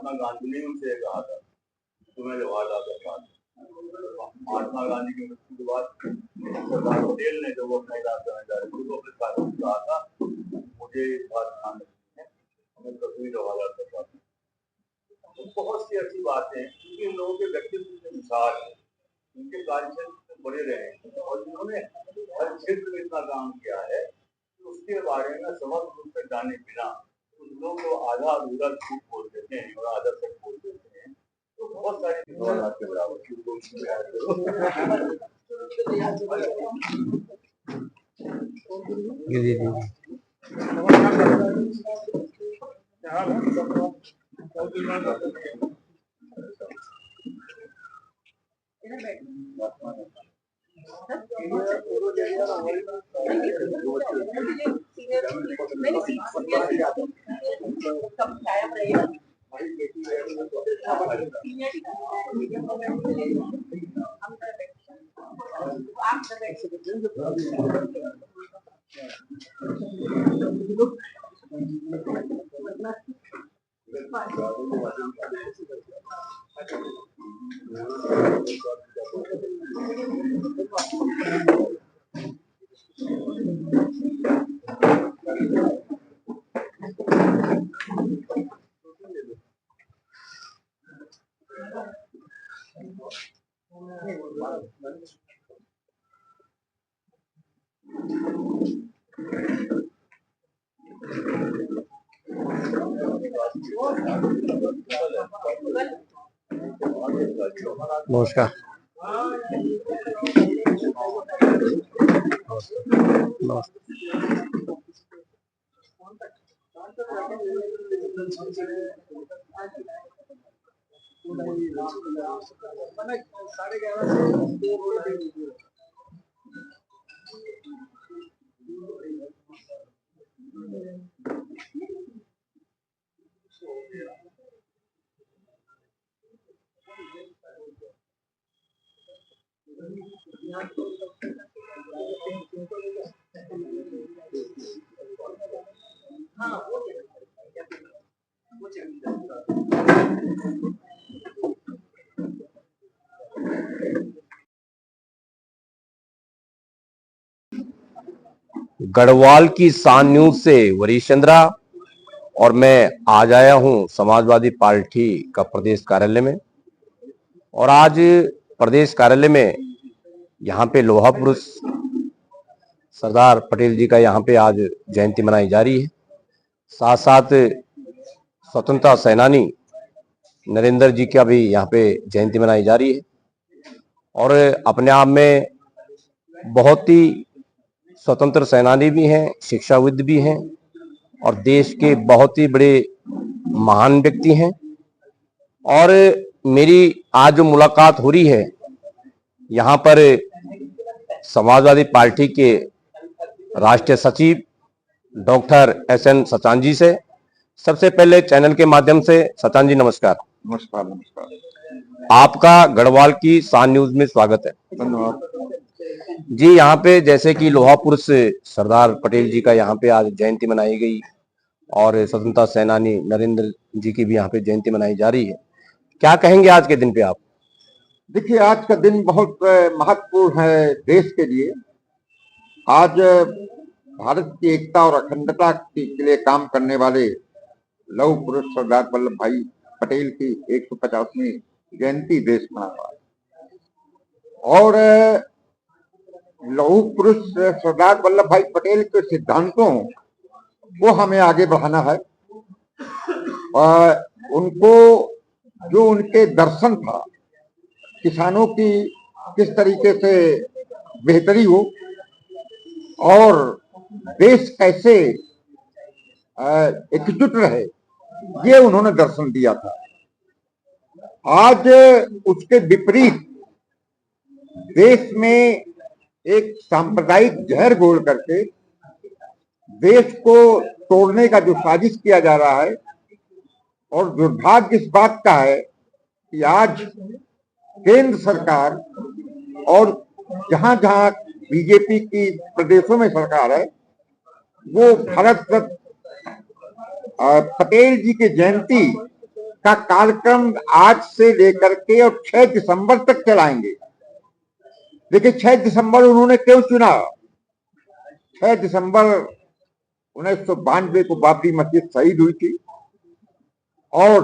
महात्मा गांधी ने उनसे कहा था, तुम्हें जवाहरलाल का महात्मा गांधी की मृत्यु के बाद सरदार पटेल ने जब वो अपना इलाज करने जा रहे थे तो अपने साथियों से कहा था, मुझे इस बात ध्यान रखनी है, हमें कभी जवाहरलाल का साथ। बहुत सी अच्छी बातें हैं क्योंकि इन लोगों के व्यक्तित्व के अनुसार उनके कार्यक्षेत्र में बड़े रहे और जिन्होंने हर क्षेत्र में इतना काम किया है उसके बारे में समग्र रूप से जाने बिना उन लोगों को आधा अधूरा झूठ बोल देते हैं और आधा सच बोल देते हैं। तो बहुत सारी के बराबर नमस्कार। गढ़वाल की शान न्यूज से वरीश चंद्रा और मैं आज आया हूं समाजवादी पार्टी का प्रदेश कार्यालय में। और आज प्रदेश कार्यालय में यहाँ पे लोहा पुरुष सरदार पटेल जी का यहाँ पे आज जयंती मनाई जा रही है। साथ साथ स्वतंत्रता सेनानी नरेंद्र जी का भी यहाँ पे जयंती मनाई जा रही है। और अपने आप में बहुत ही स्वतंत्र सेनानी भी हैं, शिक्षाविद भी हैं और देश के बहुत ही बड़े महान व्यक्ति हैं। और मेरी आज जो मुलाकात हो रही है यहाँ पर समाजवादी पार्टी के राष्ट्रीय सचिव डॉक्टर SN सचान जी से। सबसे पहले चैनल के माध्यम से सचान जी नमस्कार। नमस्कार। नमस्कार। आपका गढ़वाल की शान न्यूज में स्वागत है। धन्यवाद जी। यहाँ पे जैसे कि लोहा पुरुष सरदार पटेल जी का यहाँ पे आज जयंती मनाई गई और स्वतंत्रता सेनानी नरेंद्र जी की भी यहाँ पे जयंती मनाई जा रही है, क्या कहेंगे आज के दिन पे आप? देखिए, आज का दिन बहुत महत्वपूर्ण है देश के लिए। आज भारत की एकता और अखंडता के लिए काम करने वाले लौह पुरुष सरदार वल्लभ भाई पटेल की 150वीं जयंती देश मना रहा है। और लौह पुरुष सरदार वल्लभ भाई पटेल के सिद्धांतों को हमें आगे बढ़ाना है और उनको जो उनके दर्शन था किसानों की किस तरीके से बेहतरी हो और देश कैसे एकजुट रहे, ये उन्होंने दर्शन दिया था। आज उसके विपरीत देश में एक सांप्रदायिक जहर घोल करके देश को तोड़ने का जो साजिश किया जा रहा है, और दुर्भाग्य इस बात का है कि आज केंद्र सरकार और जहां जहां बीजेपी की प्रदेशों में सरकार है, वो भारत रत्न पटेल जी के जयंती का कार्यक्रम आज से लेकर के और 6 दिसंबर तक चलाएंगे। देखिए 6 दिसंबर उन्होंने क्यों चुना? 6 दिसंबर 1992 को बाबरी मस्जिद शहीद हुई थी और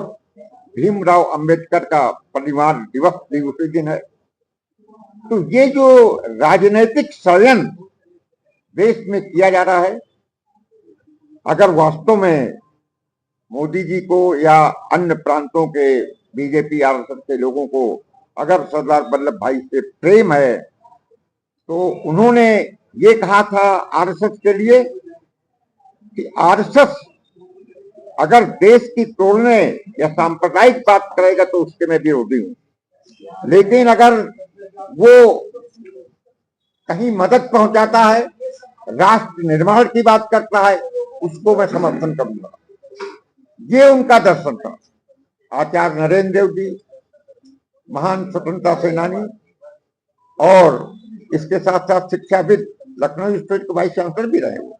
भीमराव अंबेडकर का परिनिर्वाण दिवस भी उसी दिन है। तो ये जो राजनीतिक षड्यंत्र देश में किया जा रहा है, अगर वास्तव में मोदी जी को या अन्य प्रांतों के बीजेपी आरएसएस के लोगों को अगर सरदार वल्लभ भाई से प्रेम है, तो उन्होंने ये कहा था आरएसएस के लिए कि आरएसएस अगर देश की तोड़ने या सांप्रदायिक बात करेगा तो उसके मैं विरोधी हूं, लेकिन अगर वो कहीं मदद पहुंचाता है, राष्ट्र निर्माण की बात करता है, उसको मैं समर्थन करूंगा। ये उनका दर्शन था। आचार्य नरेंद्र देव जी महान स्वतंत्रता सेनानी और इसके साथ साथ शिक्षाविद, लखनऊ स्टेट के वाइस चांसलर भी रहे वो,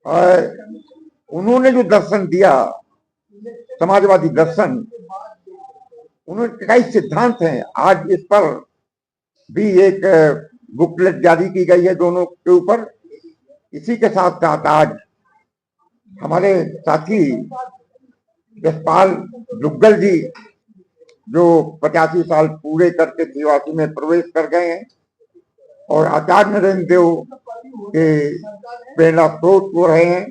और उन्होंने जो दर्शन दिया, समाजवादी दर्शन, उन्होंने कई सिद्धांत हैं। आज इस पर भी एक बुकलेट जारी की गई है दोनों के ऊपर। इसी के साथ साथ आज हमारे साथी यशपाल दुग्गल जी जो 85 साल पूरे करके सेवासी में प्रवेश कर गए हैं और आचार्य नरेंद्र देव के प्रेरणा स्रोत हो रहे हैं।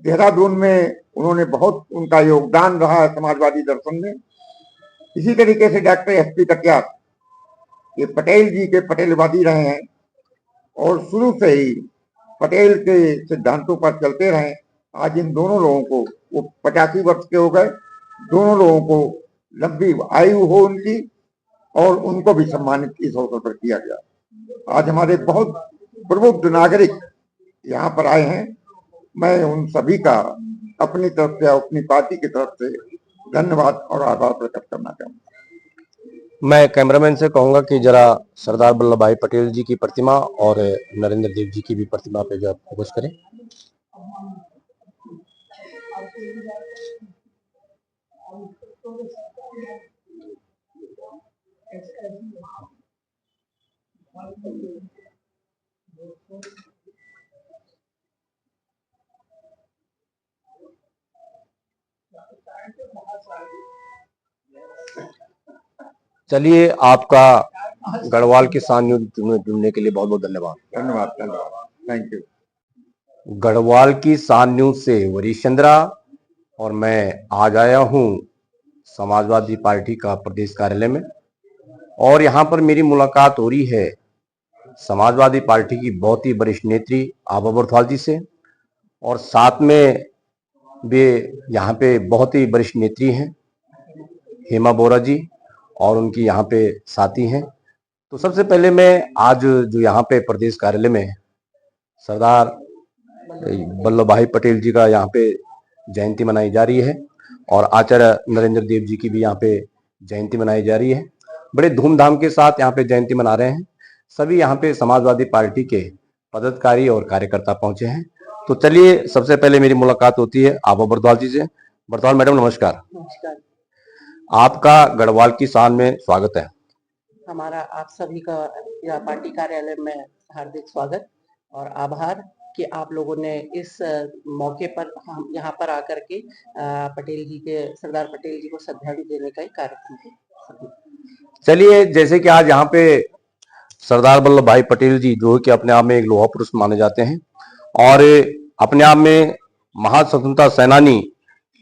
देहरादून में उन्होंने बहुत उनका योगदान रहा है समाजवादी दर्शन में। इसी तरीके से डॉक्टर एसपी कटियार ये पटेल जी के पटेलवादी रहे हैं और शुरू से ही पटेल के सिद्धांतों पर चलते रहे। आज इन दोनों लोगों को, वो 85 वर्ष के हो गए, दोनों लोगों को लंबी आयु हो उनकी, और उनको भी सम्मानित इस अवसर पर किया गया। आज हमारे बहुत प्रबुद्ध नागरिक यहाँ पर आए हैं। मैं उन सभी का अपनी तरफ से, अपनी पार्टी की तरफ से धन्यवाद और आभार प्रकट करना चाहूंगा। मैं कैमरामैन से कहूंगा कि जरा सरदार वल्लभ भाई पटेल जी की प्रतिमा और नरेंद्र देव जी की भी प्रतिमा पे जो फोकस करें। चलिए, आपका गढ़वाल किसान न्यूज में जुड़ने के लिए बहुत बहुत धन्यवाद। धन्यवाद, धन्यवाद, थैंक यू। गढ़वाल की सान न्यूज से वरीश चंद्रा और मैं आज आया हूं समाजवादी पार्टी का प्रदेश कार्यालय में, और यहां पर मेरी मुलाकात हो रही है समाजवादी पार्टी की बहुत ही वरिष्ठ नेत्री आभा बरथवाल जी से, और साथ में वे यहाँ पे बहुत ही वरिष्ठ नेत्री हैं हेमा बोरा जी, और उनकी यहाँ पे साथी हैं। तो सबसे पहले मैं आज जो यहाँ पे प्रदेश कार्यालय में सरदार वल्लभ भाई पटेल जी का यहाँ पे जयंती मनाई जा रही है और आचार्य नरेंद्र देव जी की भी यहाँ पे जयंती मनाई जा रही है। बड़े धूमधाम के साथ यहाँ पे जयंती मना रहे हैं। सभी यहाँ पे समाजवादी पार्टी के पदाधिकारी और कार्यकर्ता पहुंचे हैं। तो चलिए, सबसे पहले मेरी मुलाकात होती है आभा बरथवाल जी से। बरथवाल मैडम नमस्कार। नमस्कार। आपका गढ़वाल की शान में स्वागत है। हमारा आप सभी का यह पार्टी कार्यालय में हार्दिक स्वागत और आभार कि आप लोगों ने इस मौके पर हम यहाँ पर आकर के पटेल जी के, सरदार पटेल जी को श्रद्धांजलि देने का कार्यक्रम किया। चलिए, जैसे कि आज यहाँ पे सरदार वल्लभ भाई पटेल जी जो कि अपने आप में एक लौह पुरुष माने जाते हैं और अपने आप में महान स्वतंत्रता सेनानी,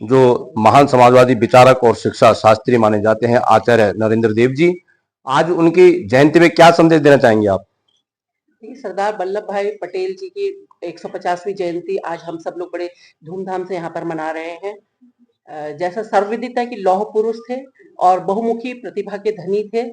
जो महान समाजवादी विचारक और शिक्षा शास्त्री माने जाते हैं आचार्य नरेंद्र देव जी, आज उनकी जयंती में क्या संदेश देना चाहेंगे आप? सरदार वल्लभ भाई पटेल जी की 150वीं जयंती आज हम सब लोग बड़े धूमधाम से यहाँ पर मना रहे हैं। जैसा सर्वविदित है कि लौह पुरुष थे और बहुमुखी प्रतिभा के धनी थे।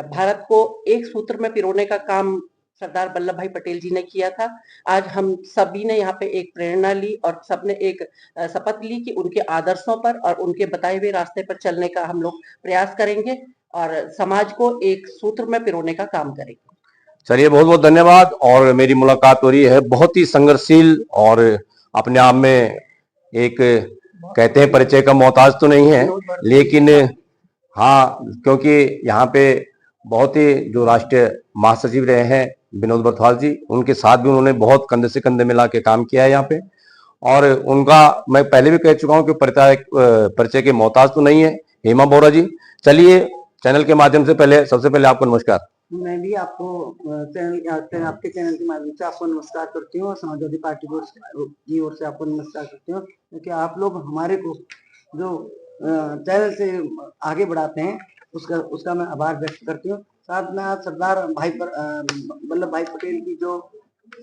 भारत को एक सूत्र में पिरोने का काम सरदार वल्लभ भाई पटेल जी ने किया था। आज हम सभी ने यहाँ पे एक प्रेरणा ली और सबने एक शपथ ली कि उनके आदर्शों पर और उनके बताए हुए रास्ते पर चलने का हम लोग प्रयास करेंगे और समाज को एक सूत्र में पिरोने का काम करेंगे। चलिए, बहुत बहुत धन्यवाद। और मेरी मुलाकात हो रही है बहुत ही संघर्षशील और अपने आप में एक कहते हैं परिचय का मोहताज तो नहीं है, लेकिन हाँ, क्योंकि यहाँ पे बहुत ही जो राष्ट्रीय महासचिव रहे हैं विनोद बर्थवाल जी, उनके साथ भी उन्होंने बहुत कंधे से कंधे मिला के काम किया है यहाँ पे। और उनका मैं पहले भी कह चुका हूँ कि परिचय के मोहताज तो नहीं है। हेमा बोरा जी, चलिए चैनल के माध्यम से सबसे पहले आपको नमस्कार। मैं भी आपको आपके चैनल के माध्यम से आपको नमस्कार करती हूँ और समाजवादी पार्टी की ओर से आपको नमस्कार करती हूँ, क्योंकि आप लोग हमारे को जो चैनल से आगे बढ़ाते हैं उसका मैं आभार व्यक्त करती हूँ। साथ में आज सरदार वल्लभ भाई पटेल की जो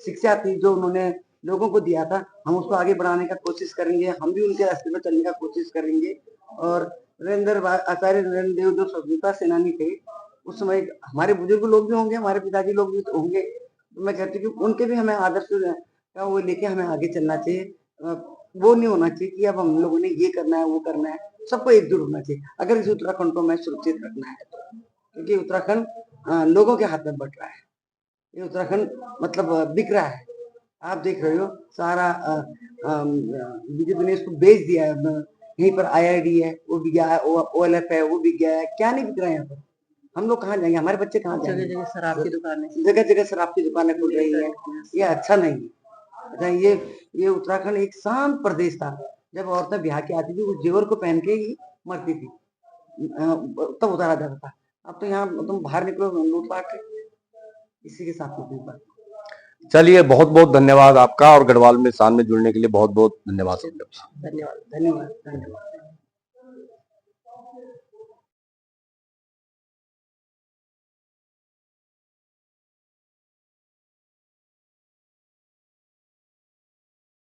शिक्षा थी, जो उन्होंने लोगों को दिया था, हम उसको आगे बढ़ाने का कोशिश करेंगे। हम भी उनके रास्ते में चलने का कोशिश करेंगे। और आचार्य नरेंद्र देव जो स्वतंत्रता सेनानी थे, उस समय हमारे बुजुर्ग लोग भी होंगे, हमारे पिताजी लोग भी होंगे, तो मैं कहती हूँ कि उनके भी हमें आदर्श का वो लेके हमें आगे चलना चाहिए। वो नहीं होना चाहिए कि अब हम लोगों ने ये करना है वो करना है, सबको एकजुट होना चाहिए अगर इस उत्तराखंड को हमें सुरक्षित रखना है तो। क्योंकि उत्तराखंड लोगों के हाथ में बट रहा है, ये उत्तराखंड मतलब बिक रहा है। आप देख रहे हो सारा विजय ने इसको बेच दिया है। यहीं पर IID है वो भी गया है, OLF है वो भी गया है, क्या नहीं बिक रहा है यहाँ पर। हम लोग कहाँ जाएंगे, हमारे बच्चे कहाँ जाएंगे? जगह जगह शराब की दुकानें, जगह जगह शराब की दुकानें खुल रही है, ये अच्छा नहीं है। अच्छा, ये उत्तराखंड एक शांत प्रदेश था। जब औरतें ब्याह के आती थी वो जेवर को पहन के ही मरती थी, तब उतारा जाता था। अब तो यहाँ तुम बाहर निकलो लूटपाट, इसी के साथ में। चलिए, बहुत बहुत धन्यवाद आपका, और गढ़वाल में शान में जुड़ने के लिए बहुत बहुत धन्यवाद। धन्यवाद।